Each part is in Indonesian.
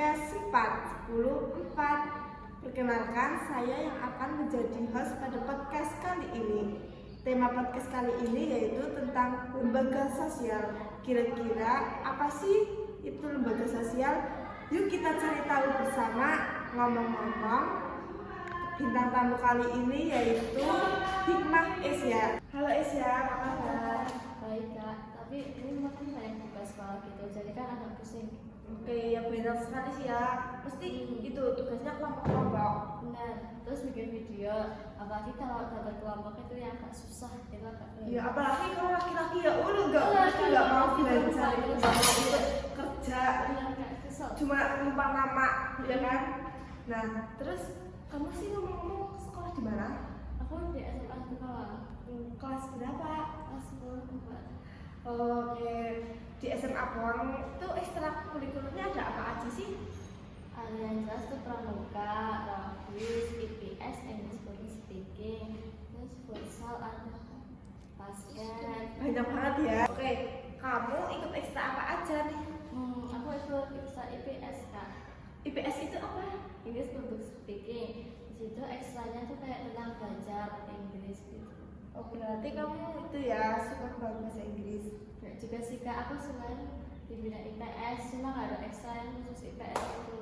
podcast Sifat 10.4. Perkenalkan, saya yang akan menjadi host pada podcast kali ini. Tema podcast kali ini yaitu tentang lembaga sosial. Kira-kira apa sih itu lembaga sosial? Yuk kita cari tahu bersama. Ngomong-ngomong, bintang tamu kali ini yaitu Hikmah Esya. Halo Esya, apa kabar? Baik kak, tapi ini makin banyak tugas sekolah gitu, jadi kan agak pusing. Oke, ya benar sekali sih ya. Mesti itu tugasnya kelompok-kelompok. Benar, terus bikin video, apalagi kalau dapat kelompok itu yang agak susah, itu agak Ya apalagi kalau laki-laki ya nggak mau belajar, nggak mau ikut kerja, kayak kesel. cuma numpang nama, ya kan? Nah, terus kamu sih ngomong-ngomong sekolah di mana? Aku di SMA sekolah, Kelas berapa? kelas 10 Oke, di SMA Pon itu ekstrakurikulernya ada apa aja sih? ada yang jelas tuh pramuka, rafis, IPS, English Public Speaking, terus futsal, ada basket. Banyak banget ya. Oke, kamu ikut ekstra apa aja nih? Aku ikut ekstra IPS kak, IPS itu apa? English Public Speaking. Di situ ekstranya tuh kayak tentang belajar Inggris gitu. Oh berarti kamu itu ya suka banget bahasa Inggris. Ya, juga sih kak, aku selain di bidang IPS, cuma nggak ada ekstra yang khusus IPS itu.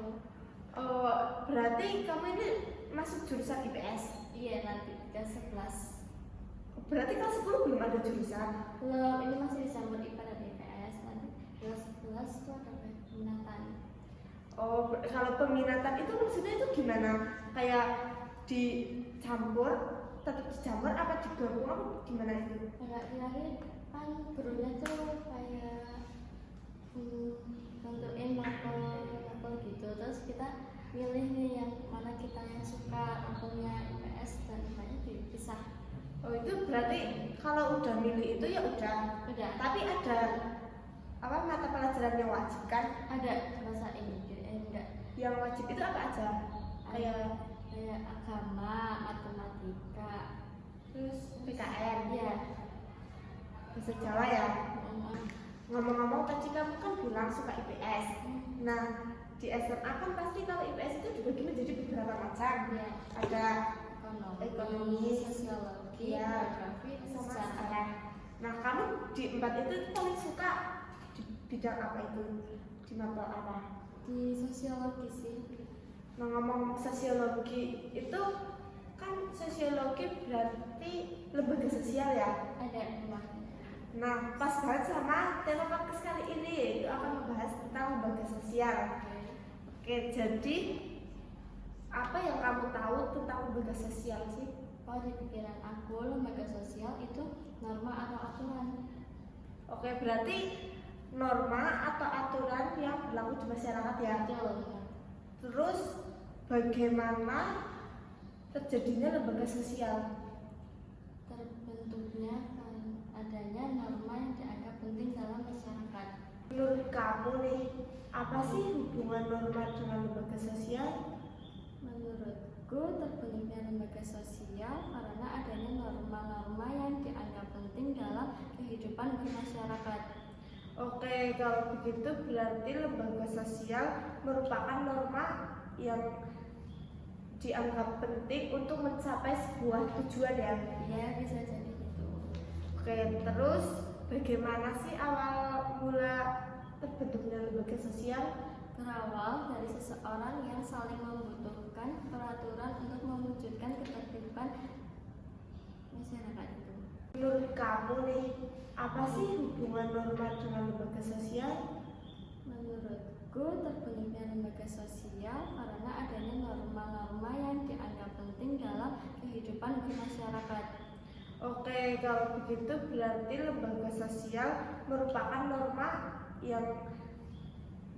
Oh berarti kamu ini masuk jurusan IPS. Iya, nanti kelas 11. Berarti kelas 10 belum ada jurusan. Belum, ini masih disambut IPA dan IPS. Nanti kelas 11 itu ada peminatan. Oh kalau peminatan itu maksudnya itu gimana? Kayak dicampur, tetap dicampur apa digabung? Gimana itu? Agak kira kan gurunya tuh kayak tentuin mapel gitu, terus kita milih nih yang mana kita yang suka, mapelnya IPS dan IPA-nya dipisah. Oh itu berarti kalau udah milih itu ya udah. Udah. Tapi ada apa mata pelajaran yang wajib kan? Ada bahasa Inggris, enggak. Yang wajib itu apa aja? Kayak agama, matematika, Terus PKN. ya. Bahasa Jawa ya. Ngomong-ngomong tadi kamu kan bilang suka IPS. Nah di SMA kan pasti kalau IPS itu dibagi menjadi beberapa macam. Ya. Ada ekonomi, sosiologi, ya, geografi, sama sejarah. sejarah. Nah kamu di 4 itu paling suka di bidang apa itu? Di mata apa? Di sosiologi sih. Nah ngomong sosiologi itu kan sosiologi berarti lembaga sosial ya. Ada rumahnya. Nah pas banget sama tema podcast kali ini yaitu akan membahas tentang lembaga sosial. Oke, jadi apa yang kamu tahu tentang lembaga sosial sih? Kalau di pikiran aku, lembaga sosial itu norma atau aturan. Oke, berarti norma atau aturan yang berlaku di masyarakat ya. Betul. Terus bagaimana terjadinya lembaga sosial? Terbentuknya adanya norma yang dianggap penting dalam masyarakat. Menurut kamu nih, apa sih hubungan norma dengan lembaga sosial? Menurutku, terbentuknya lembaga sosial karena adanya norma-norma yang dianggap penting dalam kehidupan bermasyarakat. Oke, kalau begitu berarti lembaga sosial merupakan norma yang dianggap penting untuk mencapai sebuah tujuan ya. Ya, bisa jadi gitu. Oke, terus bagaimana sih awal mula terbentuknya lembaga sosial? Berawal dari seseorang yang saling membutuhkan peraturan untuk mewujudkan ketertiban masyarakat itu. Menurut kamu nih, apa sih hubungan norma dengan lembaga sosial? Menurutku, terbentuknya lembaga sosial karena adanya norma-norma yang dianggap penting dalam kehidupan bermasyarakat. Oke, kalau begitu berarti lembaga sosial merupakan norma yang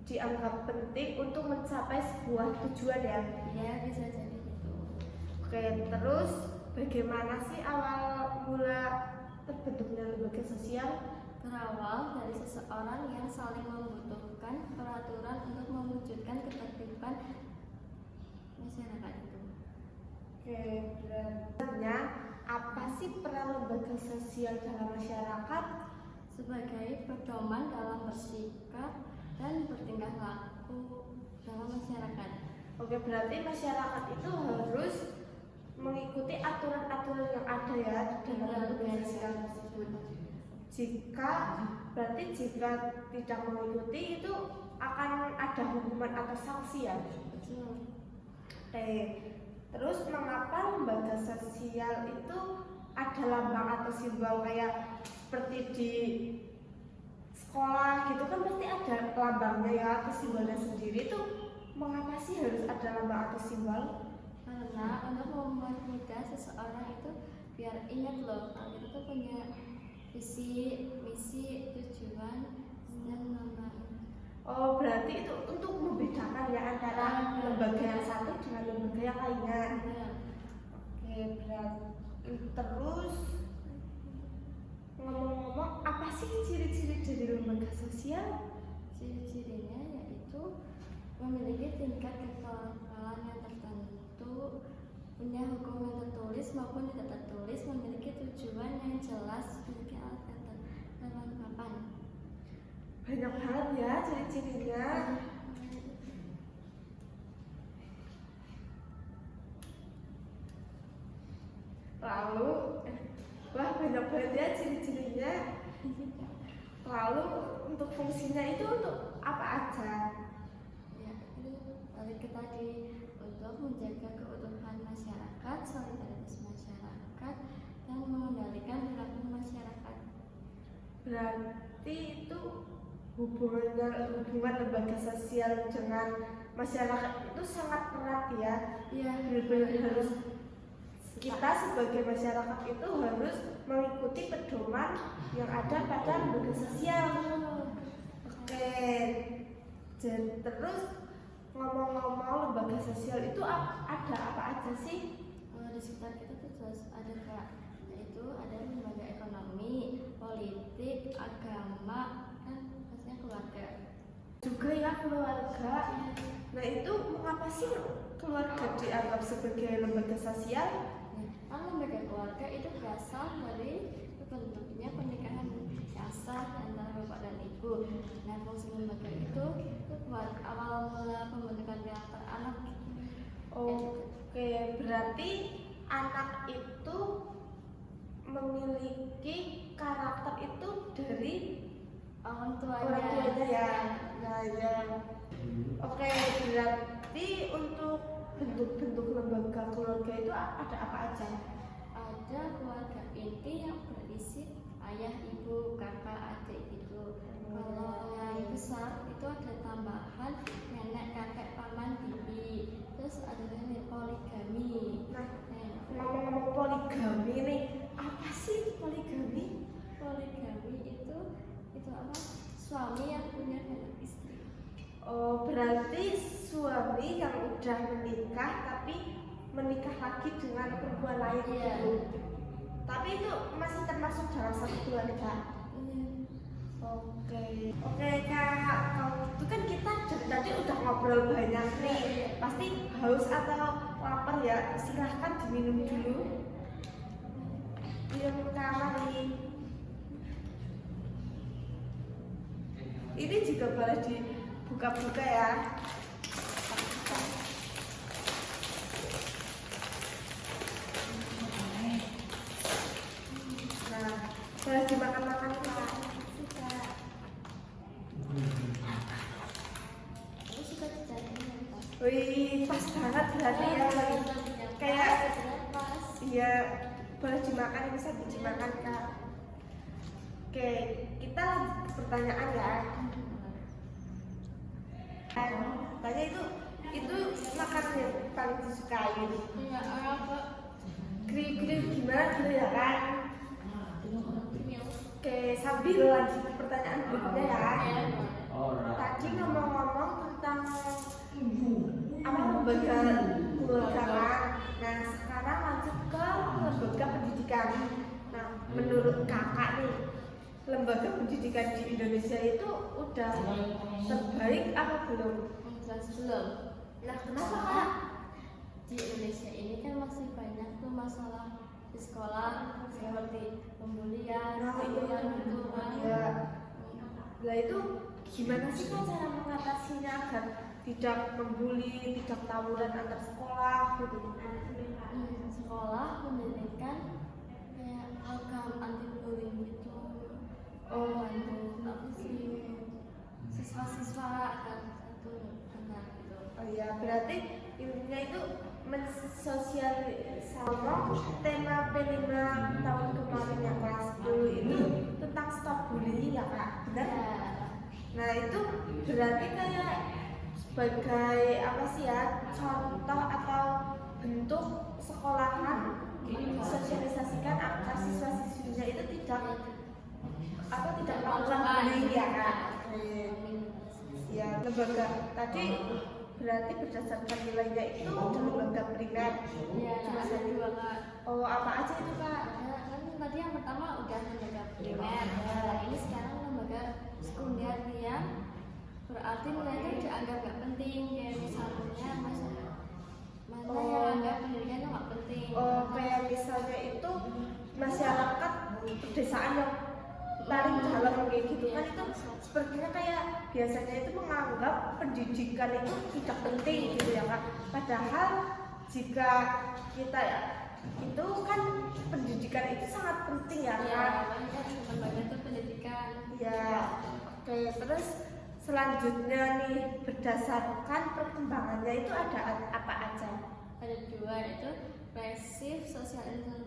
dianggap penting untuk mencapai sebuah tujuan ya. Ya, bisa jadi gitu. Oke, terus bagaimana sih awal mula terbentuknya lembaga sosial? Berawal dari seseorang yang saling membutuhkan peraturan untuk mewujudkan ketertiban masyarakat itu. Oke, berarti apa sih peran lembaga sosial dalam masyarakat? Sebagai pedoman dalam bersikap dan bertingkah laku. dalam masyarakat. Oke, berarti masyarakat itu harus mengikuti aturan-aturan yang ada ya di dalam lembaga sosial tersebut. Berarti jika tidak mengikuti itu akan ada hukuman atau sanksi ya. Betul. Oke, terus mengapa lembaga sosial itu ada lambang atau simbol kayak seperti di sekolah gitu kan pasti ada lambangnya ya atau simbolnya sendiri tuh mengapa sih harus ada lambang atau simbol? Karena untuk membuat mudah seseorang itu biar ingat loh kalau kita tuh punya visi, misi, tujuan, dan lambang. Oh, berarti itu untuk membedakan ya antara lembaga yang satu dengan lembaga yang lainnya. Ya. Oke, berarti terus ngomong-ngomong apa sih ciri-ciri dari lembaga sosial? Ciri-cirinya yaitu memiliki tingkat kekebalan yang tertentu, punya hukum yang tertulis maupun tidak tertulis, memiliki tujuan yang jelas, memiliki alat kelengkapan. Banyak banget ya ciri-cirinya. Lalu, wah banyak banget ya ciri-cirinya. Lalu untuk fungsinya itu untuk apa aja? Ya, itu balik ke tadi untuk menjaga keutuhan masyarakat, solidaritas masyarakat, dan mengendalikan perilaku masyarakat. Berarti itu hubungan lembaga sosial dengan masyarakat itu sangat erat ya. Iya, Benar-benar harus kita sebagai masyarakat itu harus mengikuti pedoman yang ada pada lembaga sosial. Oke, dan terus ngomong-ngomong lembaga sosial itu ada apa aja sih? Di sekitar kita tuh terus ada Kak, yaitu ada lembaga ekonomi, politik, agama, kan pastinya keluarga. Juga ya keluarga. Nah itu mengapa sih keluarga dianggap sebagai lembaga sosial? Nah, lembaga keluarga itu berasal dari terbentuknya pernikahan yang sah antara bapak dan ibu. Nah, fungsi lembaga itu buat awal mula pembentukan karakter anak. Oke, berarti anak itu memiliki karakter itu dari Orang orang tuanya. tuanya ya. Nah, ya. Oke, berarti untuk bentuk-bentuk lembaga keluarga itu ada apa aja? Ada keluarga inti yang berisi ayah, ibu, kakak, adik gitu. Kalau yang besar itu ada tambahan nenek, kakek, paman, bibi. Terus ada lagi poligami. Nah, ngomong-ngomong poligami nih, apa sih poligami? Poligami itu apa? Suami yang punya banyak istri. Oh, berarti suami yang udah menikah tapi menikah lagi dengan perempuan lain Iya. gitu. Tapi itu masih termasuk dalam satu keluarga. Oke Kak, kalau itu kan kita dari tadi udah ngobrol banyak nih. Pasti haus atau lapar ya? Silahkan diminum dulu. Minum Kak nih. Ini juga boleh dibuka-buka ya. Nah, boleh dimakan-makan Kak. Aku suka jajanan pas. Wih, pas banget berarti ya. Kayak pas. iya, boleh dimakan, ini bisa dimakan Kak. Oke, kita lanjut ke pertanyaan ya. Tanya itu makanan yang paling disukai. Iya, apa? Grill gimana gitu ya kan? Oke, sambil lanjut ke pertanyaan berikutnya ya. Tadi ngomong-ngomong tentang apa lembaga kewarganegaraan. Nah, sekarang lanjut ke lembaga pendidikan. Nah, menurut kakak nih, lembaga pendidikan di Indonesia itu udah terbaik apa belum? Jelas belum. Nah, kenapa kak? Di Indonesia ini kan masih banyak tuh masalah di sekolah seperti pembulian, pembulian gitu kan. Ya. Nah itu gimana sih kak cara mengatasinya agar tidak membuli, tidak tawuran antar sekolah gitu. Sekolah mendirikan kayak program anti bullying gitu. Bantu apa sih siswa-siswa agar satu benar gitu. Oh ya, berarti intinya itu mensosialisasikan tema P5 tahun kemarin yang kelas 10 itu tentang stop bullying ya Kak, benar? Ya. Nah itu berarti kayak sebagai apa sih ya, contoh atau bentuk sekolahan mensosialisasikan agar siswa-siswinya itu tidak melakukan bullying ya Kak. Ya, lembaga tadi berarti berdasarkan nilainya itu di lembaga primer. Ya, Cuma ada dua Kak. Oh, apa aja itu Kak? Kan tadi yang pertama udah lembaga primer. Nah, ini sekarang lembaga sekunder yang berarti nilainya dianggap gak penting, kayak misalnya mana yang anggap pendidikan itu gak penting. Oh, kayak misalnya itu masyarakat pedesaan yang paling dalam kayak gitu kan, itu sepertinya kayak biasanya itu menganggap pendidikan itu tidak penting gitu ya Kak. Padahal jika kita itu kan pendidikan itu sangat penting ya Ya, Kak. makanya lembaga itu pendidikan. Ya, oke. Terus selanjutnya nih, berdasarkan perkembangannya itu ada apa aja? Ada dua, itu passive social institution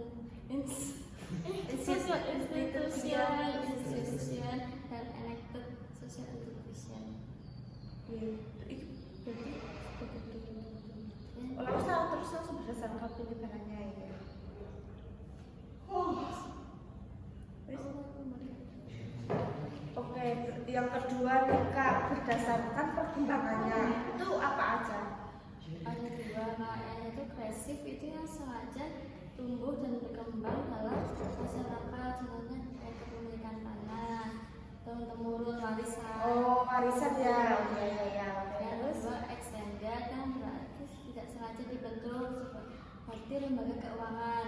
dan enacted social institution. Lalu terus langsung berdasarkan penyebarannya ya. Oke, yang kedua nih Kak, berdasarkan perkembangannya itu apa aja? Ada dua Kak, yang itu pasif itu yang sengaja tumbuh dan berkembang dalam masyarakat, contohnya kayak kepemilikan tanah, temurun warisan. Oh, warisan ya. Ya. Yang kedua extended yang berarti tidak sengaja dibentuk seperti lembaga keuangan.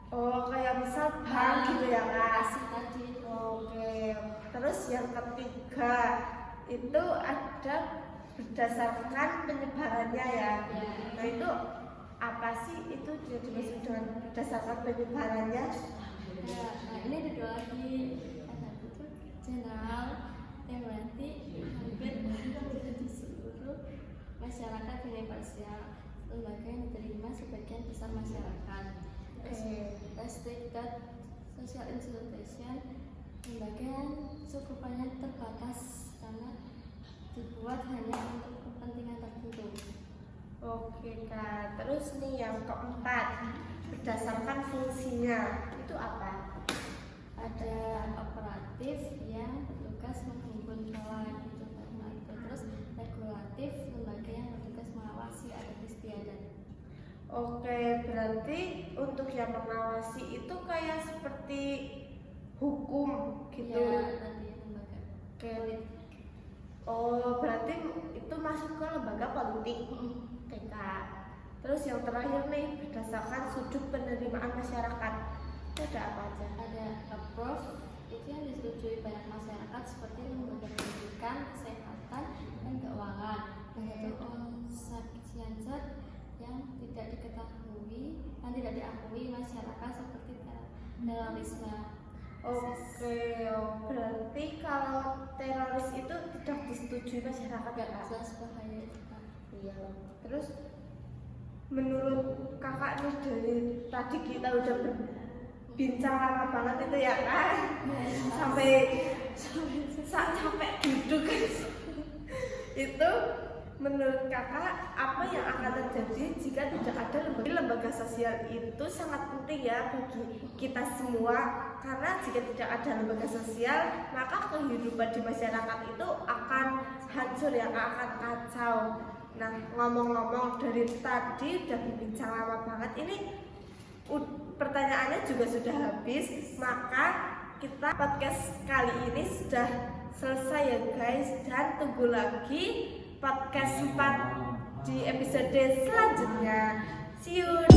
Oh, kayak misal bank gitu ya Kak. Kasih tadi. Oke. Terus yang ketiga itu ada berdasarkan penyebarannya ya. Nah itu apa sih itu dia dimaksud dengan berdasarkan penyebarannya? Ya, nah ini ada dua lagi. Ada itu general yang berarti hampir di seluruh masyarakat universal, lembaga yang diterima sebagian besar masyarakat. Restricted social institution, lembaga yang cakupannya terbatas karena dibuat hanya untuk kepentingan tertentu. Oke Kak, terus nih yang keempat, berdasarkan fungsinya itu apa? Ada operatif yang bertugas menghimpun kawan gitu, nah itu. Terus regulatif, lembaga yang bertugas mengawasi adat istiadat. Oke, berarti untuk yang mengawasi itu kayak seperti hukum gitu. Ya, tadi lembaga Oke. Oh, berarti itu masuk ke lembaga politik. Oke Kak. Terus yang terakhir nih, berdasarkan sudut penerimaan masyarakat itu ada apa aja? ada approve itu yang disetujui banyak masyarakat seperti lembaga pendidikan, kesehatan, dan keuangan. Nah itu konsep yang tidak diketahui, yang tidak diakui masyarakat seperti terorisme. Oke, berarti kalau teroris itu tidak disetujui masyarakat ya Kak? Jelas bahaya itu Kak. Iya. Terus menurut Kakak nih, dari tadi kita udah berbincang lama banget itu ya Kak, sampai duduk itu menurut Kakak apa yang akan terjadi jika tidak ada lembaga sosial? Itu sangat penting ya bagi kita semua, karena jika tidak ada lembaga sosial maka kehidupan di masyarakat itu akan hancur ya Kak, akan kacau. Nah ngomong-ngomong, dari tadi udah berbincang lama banget ini, pertanyaannya juga sudah habis, maka kita podcast kali ini sudah selesai ya guys, dan tunggu lagi podcast 4 di episode selanjutnya. See you.